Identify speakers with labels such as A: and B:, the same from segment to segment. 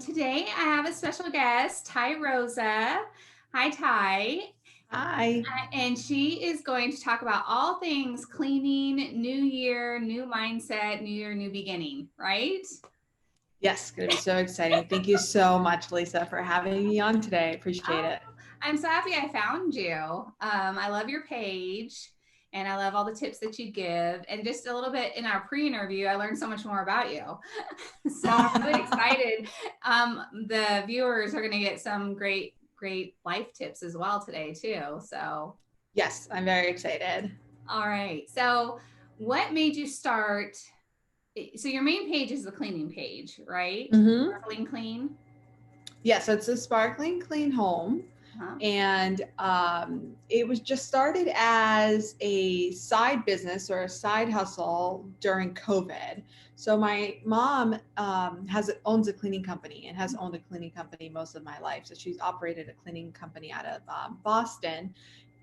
A: Today I have a special guest, Ty Rosa. Hi, Ty.
B: Hi.
A: And she is going to talk about all things cleaning, new year, new mindset, new year, new beginning, right?
B: Yes, going to be so exciting. Thank you so much, Lisa, for having me on today. Appreciate
A: Oh,
B: it.
A: I'm so happy I found you. I love your page and I love all the tips that you give. And just a little bit in our pre interview, I learned so much more about you. So I'm really excited. The viewers are going to get some great life tips as well today, too. So,
B: Yes, I'm very excited.
A: all right. So, what made you start? So, your main page is the cleaning page, right?
B: hmm
A: Sparkling Clean.
B: Yeah, so it's a sparkling clean home.
A: Huh?
B: And it was just started as a side business or a side hustle during COVID. So my mom owns a cleaning company and has owned a cleaning company most of my life. So she's operated a cleaning company out of Boston.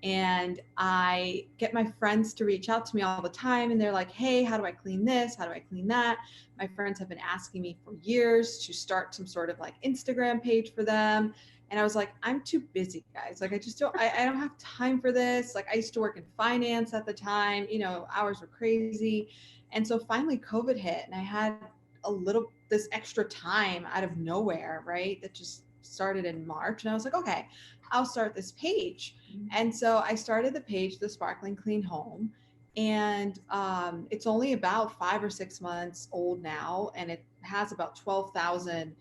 B: And I get my friends to reach out to me all the time, and they're like, "Hey, how do I clean this? How do I clean that?" My friends have been asking me for years to start some sort of like Instagram page for them. And I was like, I'm too busy, guys. Like, I don't have time for this. Like, I used to work in finance at the time, hours were crazy. And so finally COVID hit and I had this extra time out of nowhere, right? That just started in March. And I was like, okay, I'll start this page. And so I started the page, The Sparkling Clean Home. And it's only about 5 or 6 months old now. And it has about 12,000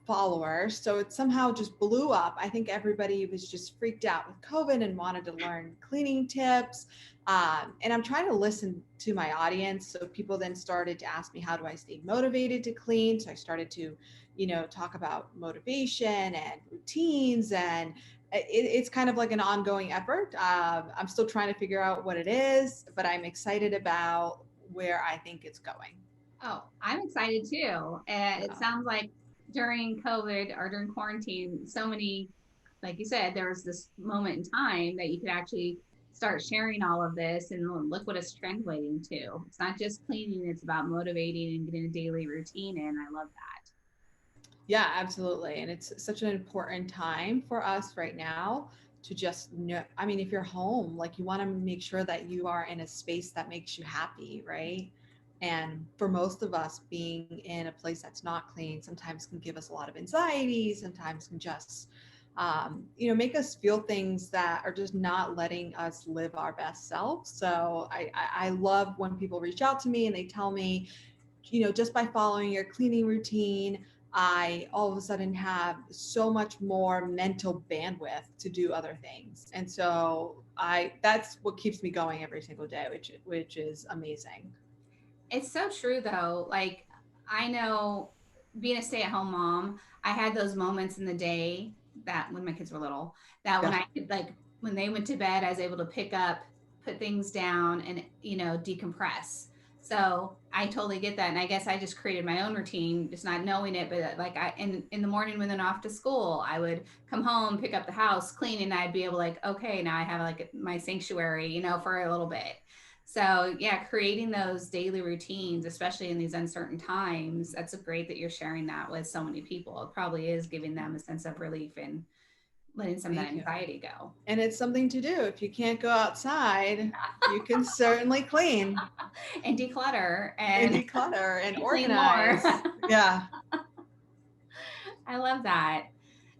B: followers. So it somehow just blew up. I think everybody was just freaked out with COVID and wanted to learn cleaning tips. And I'm trying to listen to my audience. So people then started to ask me, how do I stay motivated to clean? So I started to, talk about motivation and routines. And it's kind of like an ongoing effort. I'm still trying to figure out what it is, but I'm excited about where I think it's going.
A: Oh, I'm excited too. And it
B: Yeah.
A: sounds like during COVID or during quarantine, so many, like you said, there was this moment in time that you could actually start sharing all of this and look what it's translating to. It's not just cleaning, it's about motivating and getting a daily routine in. I love that.
B: Yeah, absolutely. And it's such an important time for us right now to just know. I mean, if you're home, like you want to make sure that you are in a space that makes you happy, right? And for most of us, being in a place that's not clean sometimes can give us a lot of anxiety, sometimes can just, make us feel things that are just not letting us live our best self. So I love when people reach out to me and they tell me, just by following your cleaning routine, I all of a sudden have so much more mental bandwidth to do other things. And so that's what keeps me going every single day, which is amazing.
A: It's so true though. Like I know being a stay-at-home mom, I had those moments in the day that when my kids were little, that when
B: Yeah.
A: I could like when they went to bed, I was able to pick up, put things down and decompress. So I totally get that. And I guess I just created my own routine, just not knowing it. But like in the morning when they're off to school, I would come home, pick up the house, clean, and I'd be able like, okay, now I have like my sanctuary, for a little bit. So yeah, creating those daily routines, especially in these uncertain times, that's great that you're sharing that with so many people. It probably is giving them a sense of relief and letting some of that
B: Thank you.
A: anxiety go.
B: And it's something to do. If you can't go outside, you can certainly clean
A: And declutter
B: and
A: and,
B: declutter and
A: and clean more.
B: organize. Yeah.
A: I love that.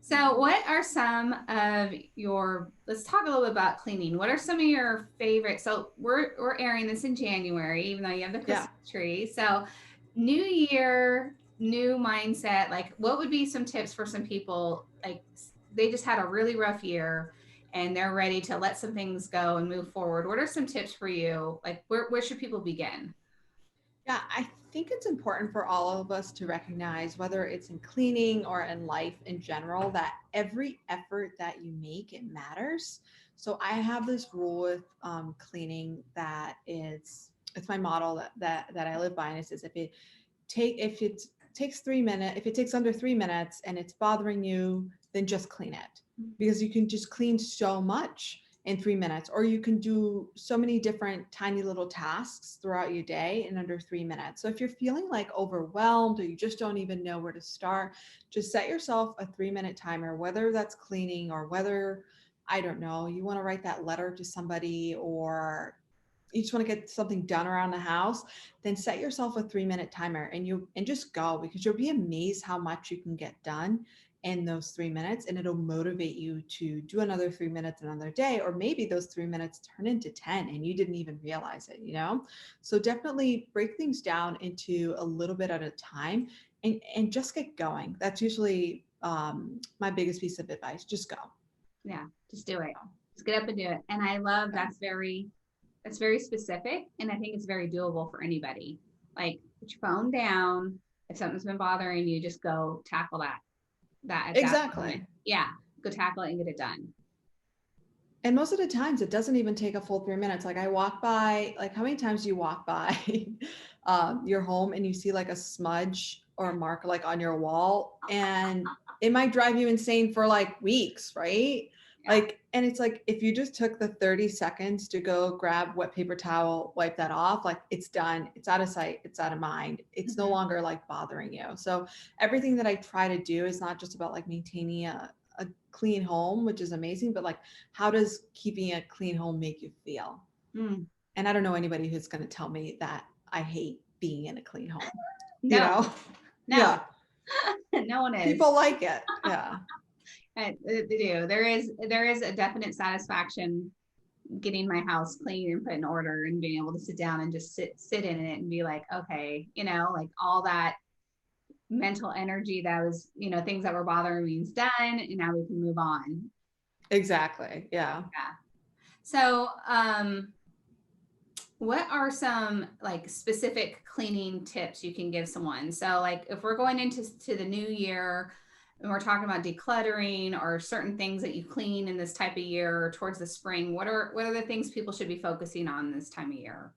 A: So, what are some of your? Let's talk a little bit about cleaning. What are some of your favorite? So, we're airing this in January, even though you have the
B: Yeah.
A: Christmas tree. So, New Year, new mindset. Like, what would be some tips for some people? Like, they just had a really rough year, and they're ready to let some things go and move forward. What are some tips for you? Like, where should people begin?
B: Yeah, I think it's important for all of us to recognize, whether it's in cleaning or in life in general, that every effort that you make, it matters. So I have this rule with cleaning that it's my model that I live by, and it says if it takes 3 minutes, if it takes under 3 minutes and it's bothering you, then just clean it, because you can just clean so much in 3 minutes, or you can do so many different tiny little tasks throughout your day in under 3 minutes. So if you're feeling like overwhelmed or you just don't even know where to start, just set yourself a 3-minute timer, whether that's cleaning or whether, I don't know, you want to write that letter to somebody or you just want to get something done around the house, then set yourself a 3-minute timer and just go, because you'll be amazed how much you can get done in those 3 minutes, and it'll motivate you to do another 3 minutes another day, or maybe those 3 minutes turn into 10 and you didn't even realize it, you know? So definitely break things down into a little bit at a time and just get going. That's usually my biggest piece of advice. Just go.
A: Yeah, just do it. Just get up and do it. And I love that's very specific, and I think it's very doable for anybody. Like, put your phone down. If something's been bothering you, just go tackle that at that moment.
B: Exactly.
A: Yeah, go tackle it and get it done.
B: And most of the times it doesn't even take a full 3 minutes. Like I walk by, like how many times do you walk by your home and you see like a smudge or a mark like on your wall, and it might drive you insane for like weeks, right?
A: Yeah.
B: Like, and it's like if you just took the 30 seconds to go grab wet paper towel, wipe that off, like it's done, it's out of sight, it's out of mind. It's no
A: Mhm.
B: longer like bothering you. So everything that I try to do is not just about like maintaining a clean home, which is amazing, but like how does keeping a clean home make you feel?
A: Mm.
B: And I don't know anybody who's going to tell me that I hate being in a clean home, you
A: No,
B: know?
A: no,
B: Yeah.
A: no one is.
B: People like it. Yeah.
A: They do. There is a definite satisfaction getting my house clean and put in order and being able to sit down and just sit in it and be like, okay, like all that mental energy that was, things that were bothering me is done, and now we can move on.
B: Exactly. Yeah.
A: Yeah. So, what are some like specific cleaning tips you can give someone? So, like if we're going into the new year and we're talking about decluttering or certain things that you clean in this type of year or towards the spring, what are the things people should be focusing on this time of year?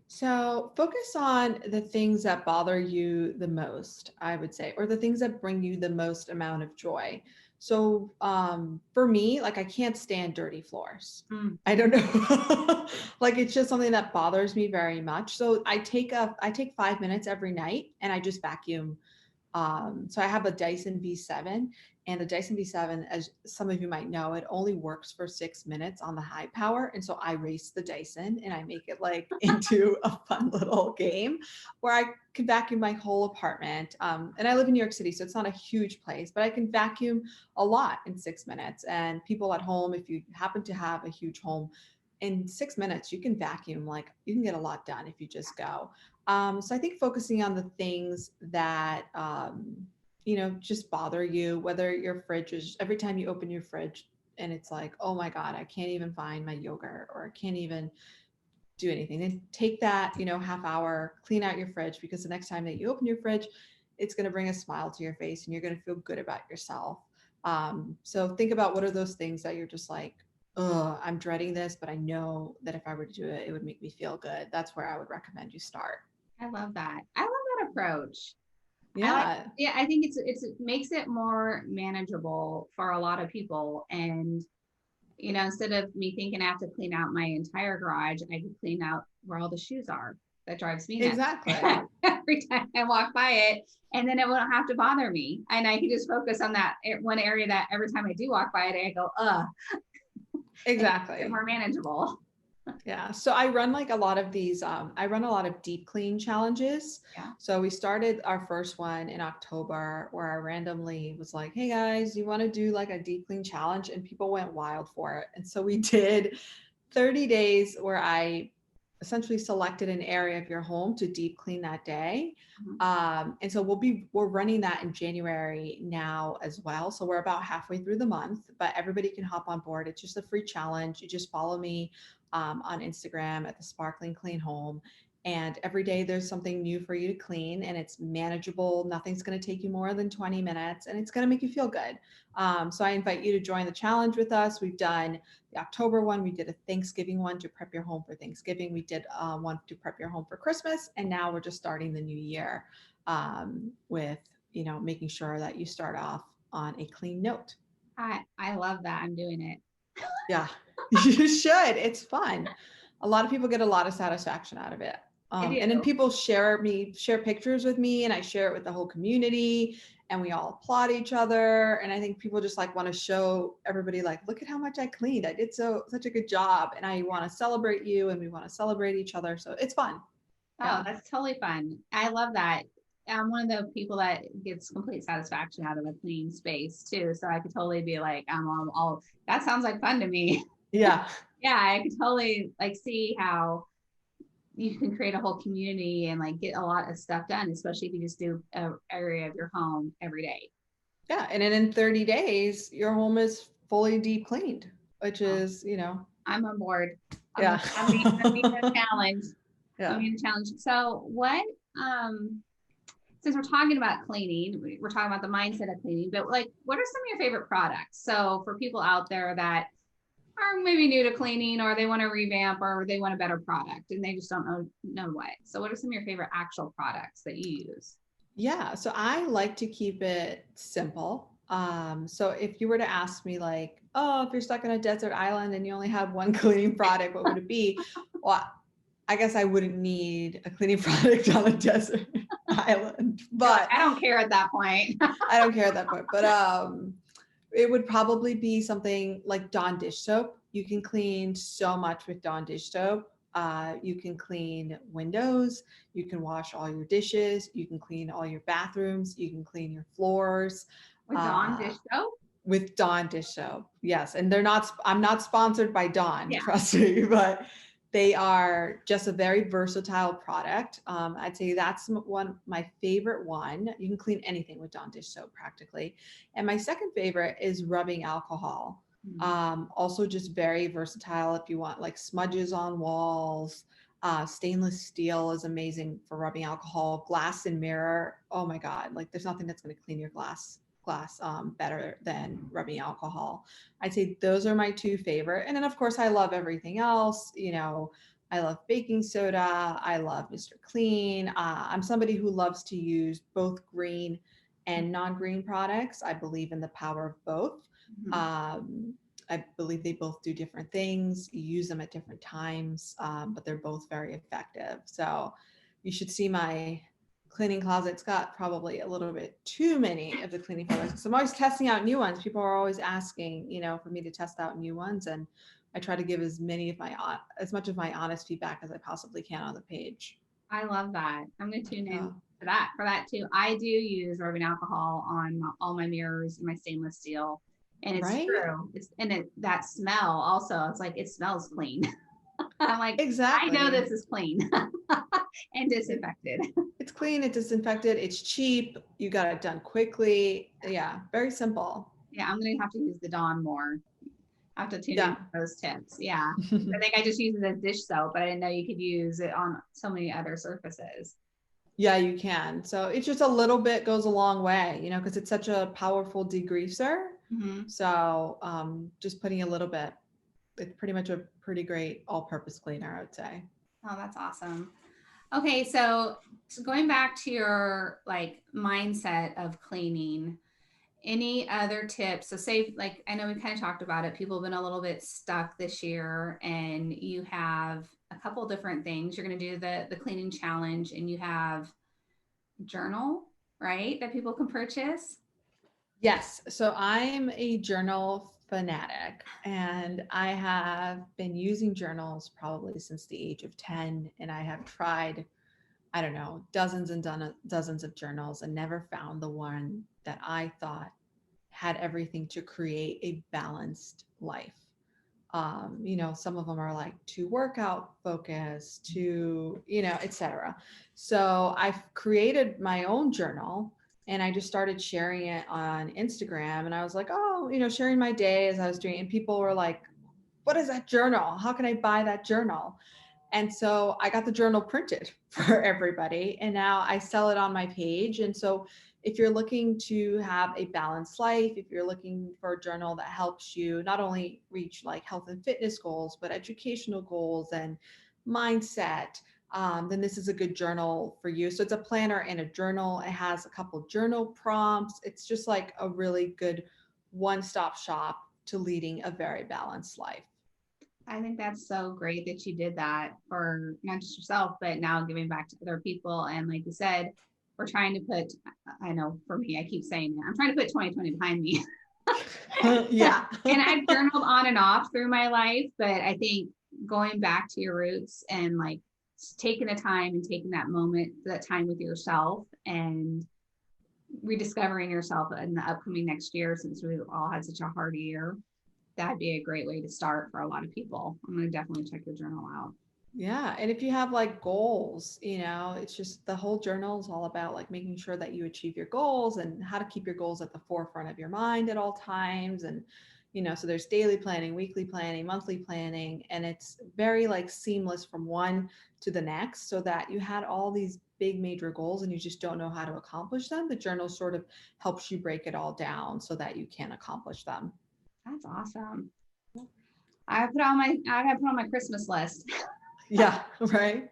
B: So focus on the things that bother you the most, I would say, or the things that bring you the most amount of joy. So for me, like I can't stand dirty floors.
A: Mm.
B: I don't know. Like it's just something that bothers me very much. So I take 5 minutes every night and I just vacuum. So I have a Dyson V7, and the Dyson V7, as some of you might know, it only works for 6 minutes on the high power. And so I race the Dyson and I make it like into a fun little game where I can vacuum my whole apartment. And I live in New York City, so it's not a huge place, but I can vacuum a lot in 6 minutes. And people at home, if you happen to have a huge home, in 6 minutes, you can vacuum, like you can get a lot done if you just go. So I think focusing on the things that, just bother you, whether your fridge is every time you open your fridge and it's like, oh my God, I can't even find my yogurt or I can't even do anything. Then take that, half hour, clean out your fridge, because the next time that you open your fridge, it's going to bring a smile to your face and you're going to feel good about yourself. So think about what are those things that you're just like, oh, I'm dreading this, but I know that if I were to do it, it would make me feel good. That's where I would recommend you start.
A: I love that. I love that approach. I like,
B: Yeah,
A: yeah, I think it makes it more manageable for a lot of people. And, instead of me thinking I have to clean out my entire garage, I could clean out where all the shoes are. That drives me nuts
B: exactly.
A: every time I walk by it. And then it won't have to bother me. And I can just focus on that one area that every time I do walk by it, I go, and it makes it
B: Exactly.
A: more manageable.
B: Yeah. So I run like a lot of these, I run a lot of deep clean challenges.
A: Yeah.
B: So we started our first one in October where I randomly was like, hey guys, you want to do like a deep clean challenge? And people went wild for it. And so we did 30 days where I essentially selected an area of your home to deep clean that day.
A: Mhm.
B: And so we're running that in January now as well. So we're about halfway through the month, but everybody can hop on board. It's just a free challenge. You just follow me on Instagram at the Sparkling Clean Home. And every day there's something new for you to clean, and it's manageable. Nothing's going to take you more than 20 minutes, and it's going to make you feel good. So I invite you to join the challenge with us. We've done the October one. We did a Thanksgiving one to prep your home for Thanksgiving. We did one to prep your home for Christmas. And now we're just starting the new year with, making sure that you start off on a clean note.
A: I love that. I'm doing it.
B: Yeah, you should. It's fun. A lot of people get a lot of satisfaction out of it.
A: I do.
B: And then people share pictures with me, and I share it with the whole community, and we all applaud each other. And I think people just like want to show everybody, like, look at how much I cleaned. I did such a good job, and I want to celebrate you, and we want to celebrate each other. So it's fun.
A: Oh,
B: Yeah.
A: that's totally fun. I love that. I'm one of the people that gets complete satisfaction out of a clean space too. So I could totally be like, I'm all that sounds like fun to me.
B: Yeah.
A: Yeah, I could totally like see how you can create a whole community and like get a lot of stuff done, especially if you just do a area of your home every day.
B: Yeah. And then in 30 days, your home is fully deep cleaned, which
A: Oh,
B: is,
A: I'm on board.
B: yeah.
A: I'm being a challenge. I'm
B: Yeah.
A: being a challenge. So what since we're talking about cleaning, we're talking about the mindset of cleaning, but like what are some of your favorite products? So for people out there that are maybe new to cleaning or they want to revamp or they want a better product and they just don't know what. So what are some of your favorite actual products that you use?
B: Yeah, so I like to keep it simple. So if you were to ask me like, oh, if you're stuck on a desert island and you only have one cleaning product, what would it be? Well, I guess I wouldn't need a cleaning product on a desert island,
A: You're like,
B: but
A: I don't care at that point.
B: I don't care at that point. But it would probably be something like Dawn dish soap. You can clean so much with Dawn dish soap. You can clean windows. You can wash all your dishes. You can clean all your bathrooms. You can clean your floors
A: With Dawn
B: uh,
A: dish soap?
B: with Dawn dish soap. Yes, and they're not. I'm not sponsored by Dawn,
A: Yeah.
B: trust me, but they are just a very versatile product. I'd say that's my favorite one. You can clean anything with Dawn dish soap practically. And my second favorite is rubbing alcohol.
A: Mm.
B: Also just very versatile if you want like smudges on walls. Stainless steel is amazing for rubbing alcohol. Glass and mirror. Oh my God. Like there's nothing that's going to clean your glass better than rubbing alcohol. I'd say those are my two favorite. And then of course I love everything else. I love baking soda. I love Mr. Clean. I'm somebody who loves to use both green and non-green products. I believe in the power of both.
A: Mhm.
B: I believe they both do different things. You use them at different times, but they're both very effective. So you should see my cleaning closet's got probably a little bit too many of the cleaning products. So I'm always testing out new ones. People are always asking, for me to test out new ones, and I try to give as much of my honest feedback as I possibly can on the page.
A: I love that. I'm going to tune in
B: Yeah.
A: for that too. I do use rubbing alcohol on all my mirrors and my stainless steel. And it's
B: Right?
A: true. That smell also, it's like it smells clean. I'm like, I know
B: Exactly.
A: this is clean and disinfected.
B: It's clean, it's disinfected, it's cheap, you got it done quickly. Yeah, very simple.
A: Yeah, I'm gonna have to use the Dawn more. I have to tune
B: Yeah.
A: into those tips. Yeah. I think I just use it as dish soap, but I didn't know you could use it on so many other surfaces.
B: Yeah, you can. So it's just a little bit goes a long way, because it's such a powerful degreaser.
A: Mm-hmm.
B: So just putting a little bit, it's pretty much a pretty great all-purpose cleaner, I would say.
A: Oh, that's awesome. Okay, so going back to your like mindset of cleaning, any other tips? So say like I know we kind of talked about it. People have been a little bit stuck this year and you have a couple different things. You're going to do the cleaning challenge and you have journal, right? That people can purchase.
B: Yes. So I'm a journal fanatic, and I have been using journals probably since the age of 10. And I have tried, I don't know, dozens and dozens of journals and never found the one that I thought had everything to create a balanced life. Some of them are like too workout focused, too, etc. So I've created my own journal, and I just started sharing it on Instagram. And I was like, oh, sharing my day as I was doing it. And people were like, what is that journal? How can I buy that journal? And so I got the journal printed for everybody, and now I sell it on my page. And so if you're looking to have a balanced life, if you're looking for a journal that helps you not only reach like health and fitness goals, but educational goals and mindset, then this is a good journal for you. So it's a planner and a journal. It has a couple journal prompts. It's just like a really good one-stop shop to leading a very balanced life.
A: I think that's so great that you did that for not just yourself, but now giving back to other people. And like you said, we're trying to put, I know for me, I keep saying that I'm trying to put 2020 behind me.
B: Yeah.
A: And I've journaled on and off through my life, but I think going back to your roots and like taking the time and taking that moment, that time with yourself and rediscovering yourself in the upcoming next year, since we've all had such a hard year, that'd be a great way to start for a lot of people. I'm going to definitely check your journal out.
B: Yeah. And if you have like goals, it's just the whole journal is all about like making sure that you achieve your goals and how to keep your goals at the forefront of your mind at all times. And, so there's daily planning, weekly planning, monthly planning, and it's very like seamless from one to the next so that you had all these big major goals and you just don't know how to accomplish them. The journal sort of helps you break it all down so that you can accomplish them.
A: That's awesome. I have put on my Christmas list.
B: Yeah, right.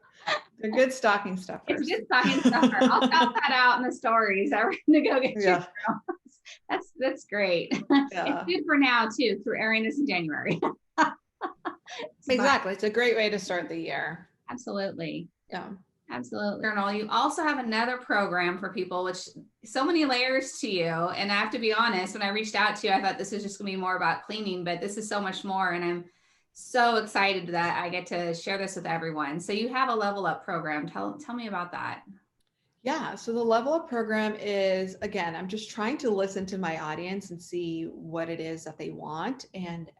B: They're good stocking stuffers.
A: It's good stocking stuffer. I'll shout that out in the stories. I'm going to go get
B: Yeah.
A: That's great.
B: Yeah.
A: It's good for now too, through airing this in January.
B: Exactly. It's a great way to start the year.
A: Absolutely.
B: Yeah.
A: Absolutely. Journal. You also have another program for people, which so many layers to you. And I have to be honest, when I reached out to you, I thought this was just going to be more about cleaning, but this is so much more. And I'm so excited that I get to share this with everyone. So you have a level up program. Tell me about that.
B: Yeah. So the level up program is, again, I'm just trying to listen to my audience and see what it is that they want. And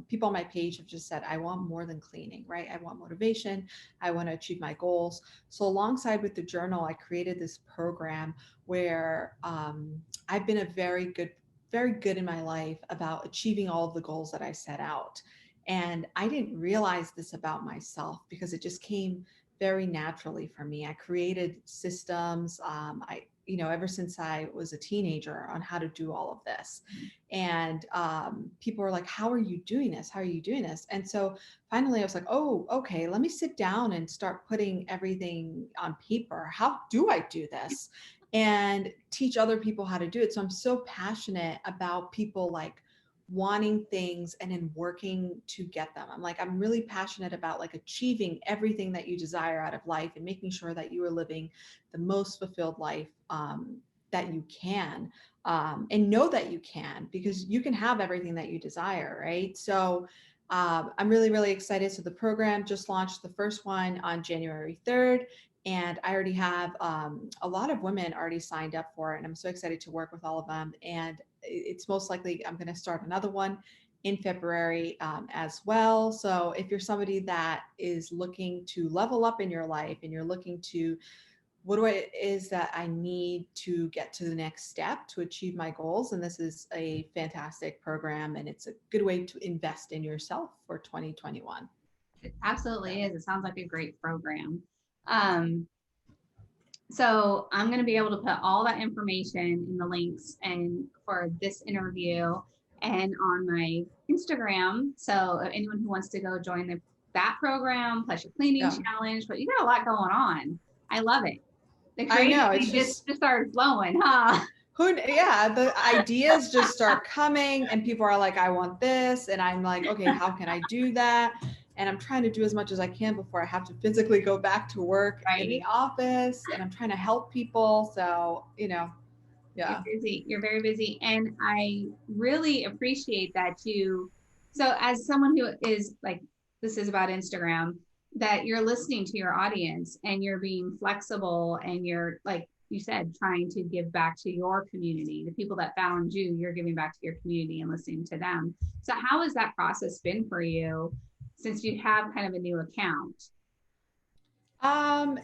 B: people on my page have just said, I want more than cleaning, right? I want motivation. I want to achieve my goals. So alongside with the journal, I created this program where I've been very good in my life about achieving all of the goals that I set out. And I didn't realize this about myself because it just came very naturally for me. I created systems. Ever since I was a teenager on how to do all of this. And people were like, how are you doing this? How are you doing this? And so finally I was like, oh, okay, let me sit down and start putting everything on paper. How do I do this? And teach other people how to do it. So I'm so passionate about people like wanting things and then working to get them. I'm really passionate about like achieving everything that you desire out of life and making sure that you are living the most fulfilled life that you can, and know that you can, because you can have everything that you desire, right? So I'm really, really excited. So the program just launched, the first one on January 3rd. And I already have a lot of women already signed up for it. And I'm so excited to work with all of them. And it's most likely I'm going to start another one in February as well. So if you're somebody that is looking to level up in your life and you're looking to, is that I need to get to the next step to achieve my goals? And this is a fantastic program and it's a good way to invest in yourself for 2021.
A: It absolutely is. It sounds like a great program. Um, So I'm going to be able to put all that information in the links and for this interview and on my Instagram. So anyone who wants to go join that program, plus your cleaning challenge, but you got a lot going on. I love it. The creativity just started flowing, huh?
B: The ideas just start coming and people are like, I want this. And I'm like, okay, how can I do that? And I'm trying to do as much as I can before I have to physically go back to work in the office. And I'm trying to help people. So, yeah.
A: You're busy. You're very busy. And I really appreciate that so as someone who is like, this is about Instagram, that you're listening to your audience and you're being flexible and you're, like you said, trying to give back to your community. The people that found you, you're giving back to your community and listening to them. So how has that process been for you since you have kind of a new account?
B: I'm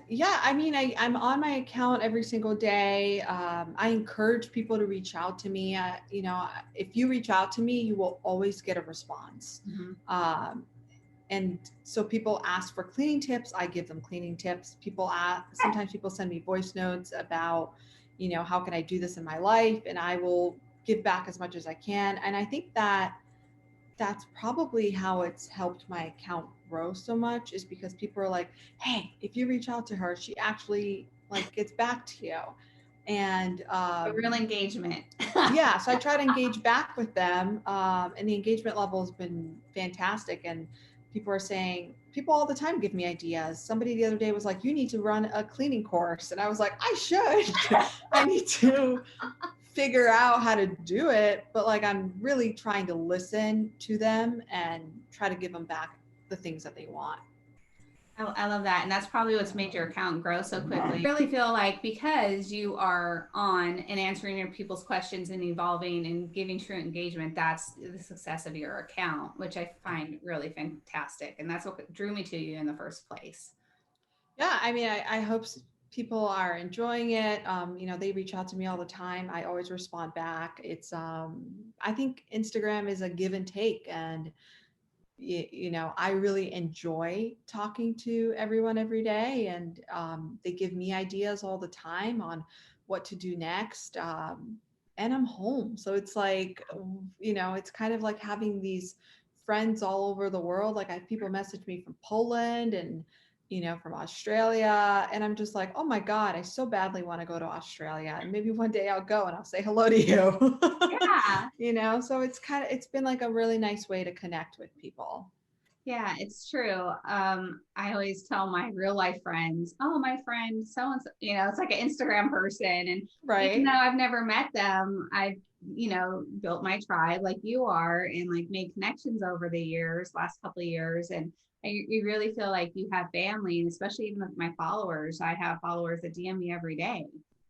B: on my account every single day. I encourage people to reach out to me. If you reach out to me, you will always get a response. Mm-hmm. And so people ask for cleaning tips. I give them cleaning tips. Sometimes people send me voice notes about, how can I do this in my life? And I will give back as much as I can. And I think that's probably how it's helped my account grow so much, is because people are like, hey, if you reach out to her, she actually like gets back to you. And
A: A real engagement.
B: yeah, so I try to engage back with them, and the engagement level has been fantastic. And people all the time give me ideas. Somebody the other day was like, "You need to run a cleaning course," and I was like, "I should. I need to figure out how to do it." But like, I'm really trying to listen to them and try to give them back the things that they want.
A: I love that. And that's probably what's made your account grow so quickly. I really feel like because you are on and answering your people's questions and evolving and giving true engagement, that's the success of your account, which I find really fantastic. And that's what drew me to you in the first place.
B: Yeah, I mean, I hope people are enjoying it. They reach out to me all the time. I always respond back. I think Instagram is a give and take, and I really enjoy talking to everyone every day, and they give me ideas all the time on what to do next. And I'm home. So it's like, it's kind of like having these friends all over the world. Like, I have people message me from Poland and, from Australia. And I'm just like, oh my God, I so badly want to go to Australia. And maybe one day I'll go and I'll say hello to you.
A: Yeah.
B: So it's been like a really nice way to connect with people.
A: Yeah, it's true. I always tell my real life friends, oh, my friend, so and so, it's like an Instagram person. And even though
B: Right.
A: I've never met them, I've, built my tribe like you are and like made connections over the years, last couple of years. And you really feel like you have family, and especially even with my followers, I have followers that DM me every day,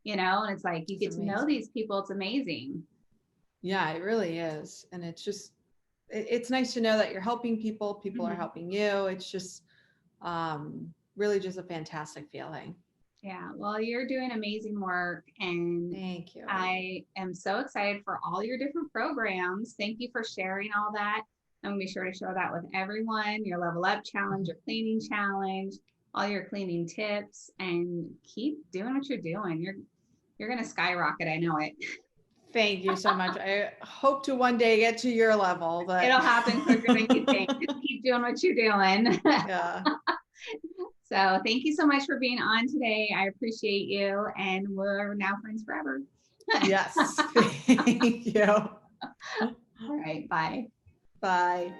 A: and it's like you
B: It's
A: get to know these
B: amazing.
A: people. It's amazing.
B: Yeah, it really is. And it's nice to know that you're helping people, people are
A: Mhm.
B: helping you. It's just really just a fantastic feeling.
A: Yeah, well, you're doing amazing work, and
B: Thank you.
A: I am so excited for all your different programs. Thank you for sharing all that. I'm gonna be sure to share that with everyone. Your level up challenge, your cleaning challenge, all your cleaning tips, and keep doing what you're doing. You're gonna skyrocket. I know it.
B: Thank you so much. I hope to one day get to your level, but
A: It'll happen quicker than you think. Just keep doing what you're doing.
B: yeah.
A: So thank you so much for being on today. I appreciate you, and we're now friends forever.
B: Yes. Thank you.
A: All right, bye.
B: Bye.